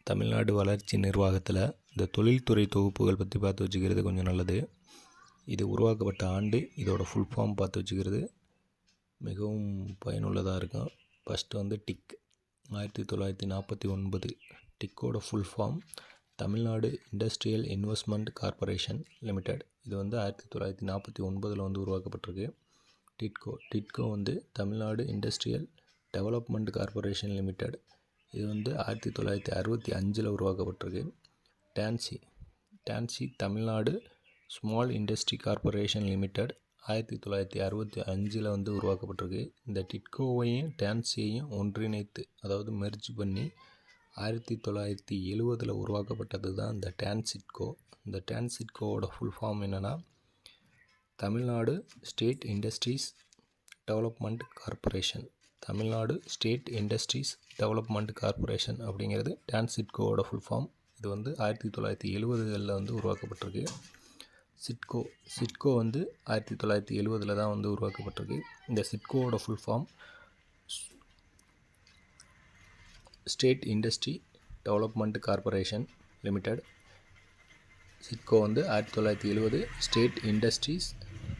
தமிழ்நாடு வளர்ச்சி நிர்வாகத்தில் இந்த தொழில்துறை தொகுப்புகள் பற்றி பார்த்து வச்சுக்கிறது கொஞ்சம் நல்லது. இது உருவாக்கப்பட்ட ஆண்டு, இதோட ஃபுல் ஃபார்ம் பார்த்து வச்சுக்கிறது மிகவும் பயனுள்ளதாக இருக்கும். ஃபஸ்ட்டு டிக் 1949. டிக்கோட full form Tamil Nadu industrial investment corporation limited. இது 1949 உருவாக்கப்பட்டிருக்கு. TIDCO Tamil Nadu industrial development corporation limited. இது 1965 உருவாக்கப்பட்டிருக்கு. TANSI Tamil Nadu small industry corporation limited 1965 உருவாக்கப்பட்டிருக்கு. இந்த டிட்கோவையும் டான்சியையும் ஒன்றிணைத்து, அதாவது மெர்ஜ் பண்ணி 1970 உருவாக்கப்பட்டது தான் இந்த டான்சிட்கோ. இந்த டான்சிட்கோவோட ஃபுல் ஃபார்ம் என்னென்னா, Tamil Nadu state industries development corporation. Tamil Nadu state industries development corporation அப்படிங்கிறது டான்சிட்கோவோட ஃபுல் ஃபார்ம். இது 1970 உருவாக்கப்பட்டிருக்கு. சிட்கோ 1970 தான் உருவாக்கப்பட்டிருக்கு. இந்த சிட்கோவோட full form state industry development corporation limited. SIDCO 1970 state industries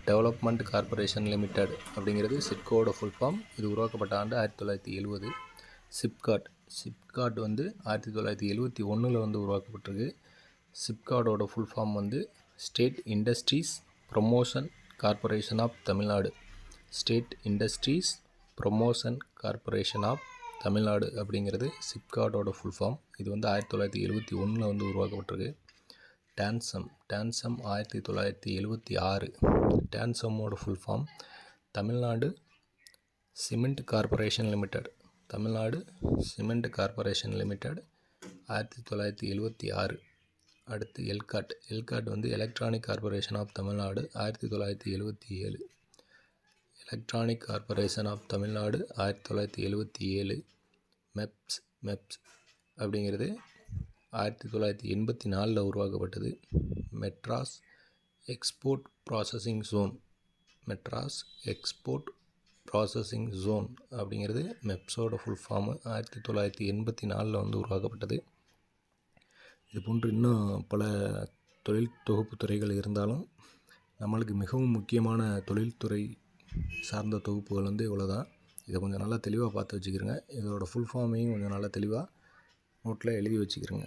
development corporation limited அப்படிங்கிறது சிட்கோவோட ஃபுல் ஃபார்ம். இது உருவாக்கப்பட்ட ஆண்டு 1970. சிப்காட் 1971 உருவாக்கப்பட்டிருக்கு. சிப்காடோட full form state industries promotion corporation of Tamil Nadu. State industries promotion corporation of Tamil Nadu அப்படிங்கிறது சிப்காடோட ஃபுல் ஃபார்ம். இது 1971 உருவாக்கப்பட்டிருக்கு. டான்சம் 1976. டான்சமோட full form Tamil Nadu cement corporation limited. Tamil Nadu cement corporation limited 1976. அடுத்து ELCOT electronic corporation of Tamil Nadu 1977. Electronic corporation of Tamil Nadu 1977. MEPZ அப்படிங்கிறது 1984 உருவாக்கப்பட்டது. மெட்ராஸ் எக்ஸ்போர்ட் ப்ராசஸிங் ஜோன் அப்படிங்கிறது மெப்ஸோட full form. 1984 உருவாக்கப்பட்டது. இது போன்று இன்னும் பல தொழில் தொகுப்பு துறைகள் இருந்தாலும் நம்மளுக்கு மிகவும் முக்கியமான தொழில்துறை சார்ந்த தொகுப்புகள் இவ்வளோதான். இதை கொஞ்சம் நல்லா தெளிவாக பார்த்து வச்சுக்கிறேங்க. இதோட ஃபுல் ஃபார்மையும் கொஞ்சம் நல்லா தெளிவாக நோட்டில் எழுதி வச்சுக்கிறேங்க.